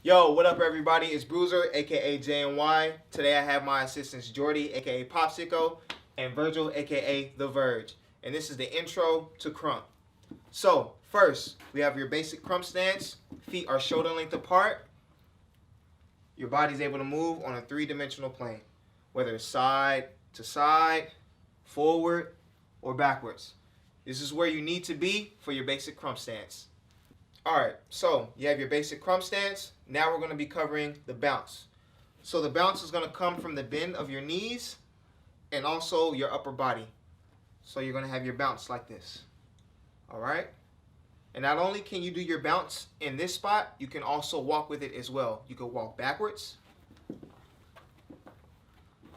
Yo, what up everybody? It's Bruiser, aka JNY. Today I have my assistants Jordy, aka Popsicle, and Virgil, aka The Verge. And this is the intro to Krump. So, first, we have your basic Krump stance. Feet are shoulder length apart. Your body's able to move on a three-dimensional plane, whether it's side to side, forward, or backwards. This is where you need to be for your basic Krump stance. Alright, so you have your basic Krump stance. Now we're going to be covering the bounce. So the bounce is going to come from the bend of your knees and also your upper body. So you're going to have your bounce like this. Alright? And not only can you do your bounce in this spot, you can also walk with it as well. You can walk backwards,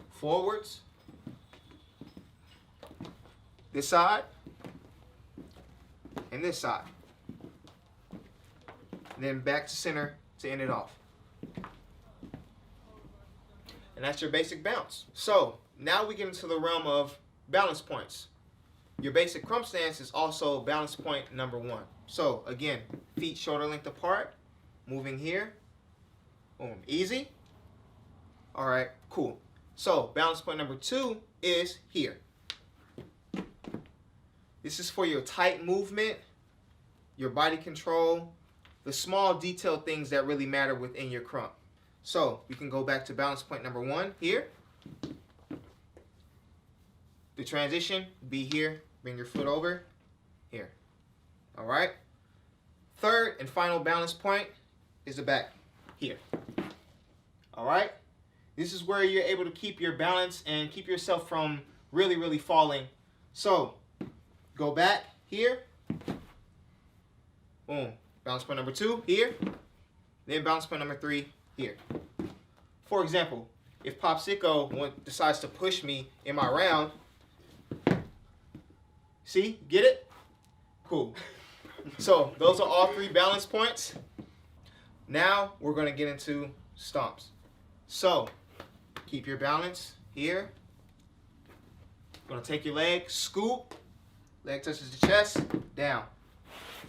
forwards, this side, and this side. And then back to center to end it off. And that's your basic bounce. So now we get into the realm of balance points. Your basic Krump stance is also balance point number 1. So again, feet shoulder length apart, moving here, boom, easy. All right, cool. So balance point number 2 is here. This is for your tight movement, your body control, the small detailed things that really matter within your Krump. So we can go back to balance point number 1 here. The transition, be here, bring your foot over, here. All right. Third and final balance point is the back, here. All right. This is where you're able to keep your balance and keep yourself from really falling. So go back here, boom. Balance point number 2 here, then balance point number 3 here. For example, if Popsicle decides to push me in my round, see, get it? Cool. So those are all 3 balance points. Now we're going to get into stomps. So keep your balance here. You're going to take your leg, scoop, leg touches the chest, down.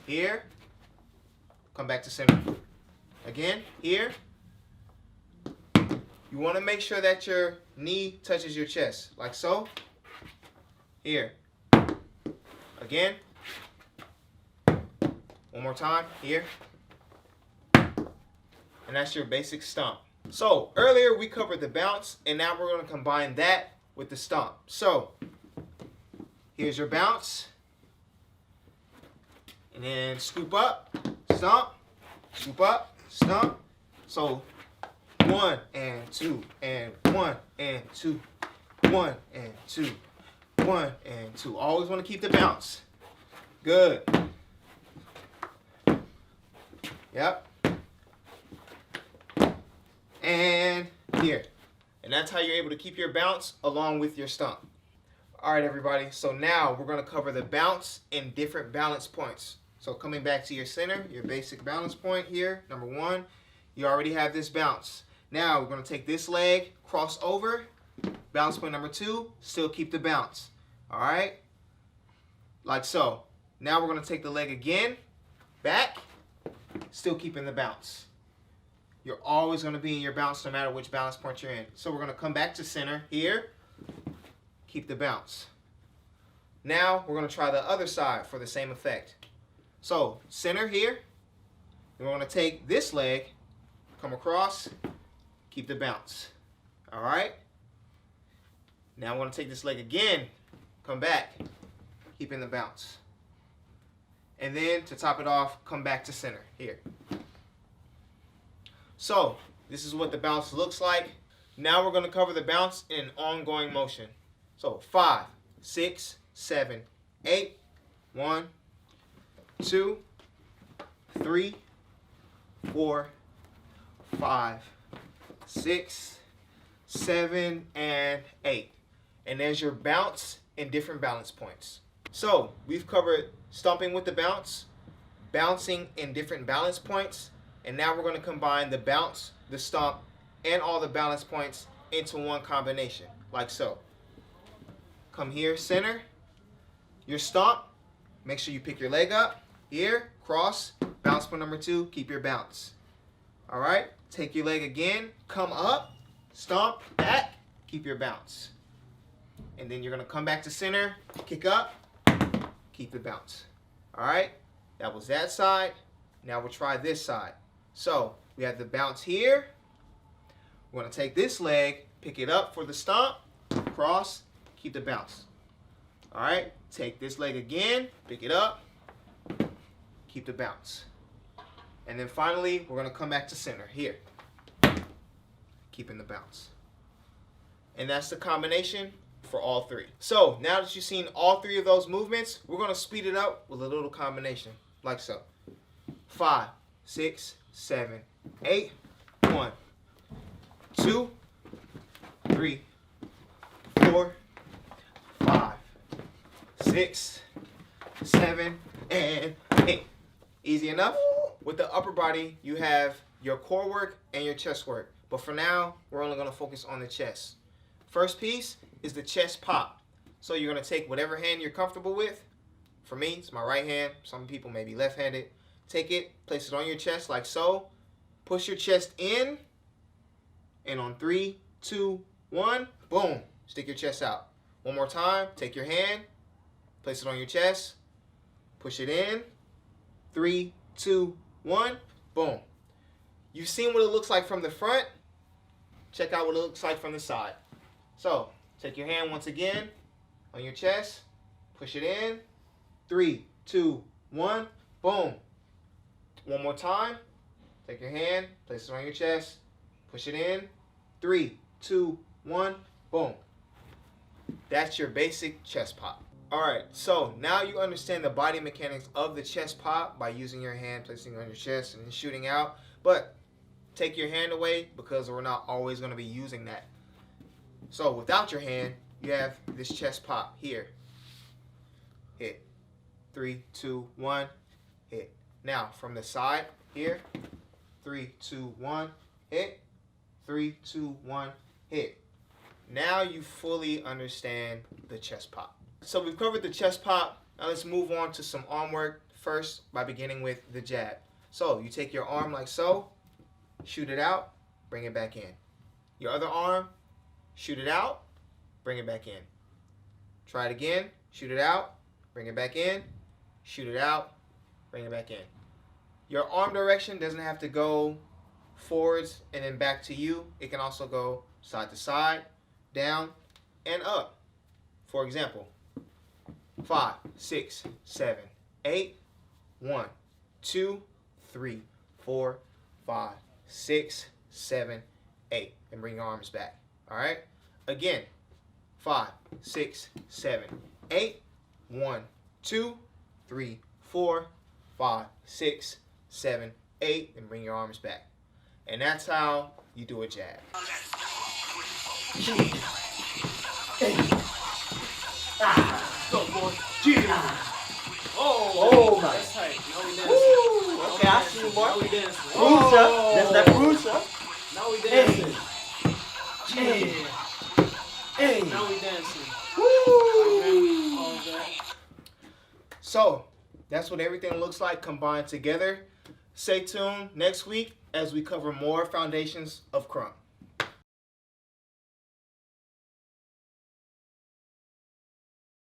Here. Come back to center. Again, here. You want to make sure that your knee touches your chest, like so. Here. Again. One more time, here. And that's your basic stomp. So, earlier we covered the bounce, and now we're going to combine that with the stomp. So, here's your bounce. And then scoop up. Stomp, scoop up, stomp. So 1 and 2 and 1 and 2, 1 and 2, 1 and 2. Always want to keep the bounce. Good. Yep. And here. And that's how you're able to keep your bounce along with your stomp. All right, everybody. So now we're going to cover the bounce in different balance points. So coming back to your center, your basic balance point here, number 1, you already have this bounce. Now we're going to take this leg, cross over, balance point number 2, still keep the bounce. All right? Like so. Now we're going to take the leg again, back, still keeping the bounce. You're always going to be in your bounce no matter which balance point you're in. So we're going to come back to center here, keep the bounce. Now we're going to try the other side for the same effect. So, center here, and we're going to take this leg, come across, keep the bounce. All right? Now I'm going to take this leg again, come back, keeping the bounce. And then, to top it off, come back to center here. So, this is what the bounce looks like. Now we're going to cover the bounce in ongoing motion. So, 5, 6, 7, 8, 1, 2, 3, 4, 5, 6, 7, and 8. And there's your bounce in different balance points. So we've covered stomping with the bounce, bouncing in different balance points, and now we're going to combine the bounce, the stomp, and all the balance points into one combination, like so. Come here, center, your stomp, make sure you pick your leg up. Here, cross, bounce point number 2, keep your bounce. All right, take your leg again, come up, stomp, back, keep your bounce. And then you're gonna come back to center, kick up, keep the bounce. All right, that was that side. Now we'll try this side. So we have the bounce here. We're gonna take this leg, pick it up for the stomp, cross, keep the bounce. All right, take this leg again, pick it up, keep the bounce. And then finally, we're gonna come back to center here, keeping the bounce. And that's the combination for all three. So now that you've seen all three of those movements, we're gonna speed it up with a little combination, like so. 5, 6, 7, 8, 1, 2, 3, 4, 5, 6, 7, and 8. Easy enough? With the upper body, you have your core work and your chest work. But for now, we're only gonna focus on the chest. First piece is the chest pop. So you're gonna take whatever hand you're comfortable with. For me, it's my right hand. Some people may be left-handed. Take it, place it on your chest like so. Push your chest in. And on 3, 2, 1, boom, stick your chest out. One more time, take your hand, place it on your chest, push it in. 3, 2, 1, boom. You've seen what it looks like from the front. Check out what it looks like from the side. So, take your hand once again on your chest, push it in. 3, 2, 1, boom. One more time. Take your hand, place it on your chest, push it in. 3, 2, 1, boom. That's your basic chest pop. All right, so now you understand the body mechanics of the chest pop by using your hand, placing it on your chest, and then shooting out. But take your hand away because we're not always going to be using that. So without your hand, you have this chest pop here. Hit. 3, 2, 1, hit. Now from the side here, 3, 2, 1, hit. 3, 2, 1, hit. Now you fully understand the chest pop. So we've covered the chest pop. Now let's move on to some arm work first by beginning with the jab. So you take your arm like so, shoot it out, bring it back in. Your other arm, shoot it out, bring it back in. Try it again, shoot it out, bring it back in, shoot it out, bring it back in. Your arm direction doesn't have to go forwards and then back to you. It can also go side to side, down, and up. For example, 5, 6, 7, 8, 1, 2, 3, 4, 5, 6, 7, 8. And bring your arms back. All right? Again, 5, 6, 7, 8, 1, 2, 3, 4, 5, 6, 7, 8. And bring your arms back. And that's how you do a jab. Go, boy. Oh my. That's tight. Now we dancing. Okay, I see you, boy. Now we dancing. Bruiser. That's that bruiser. Now we dancing. Hey. Now we dancing. Woo. All that. So that's what everything looks like combined together. Stay tuned next week as we cover more foundations of Krump.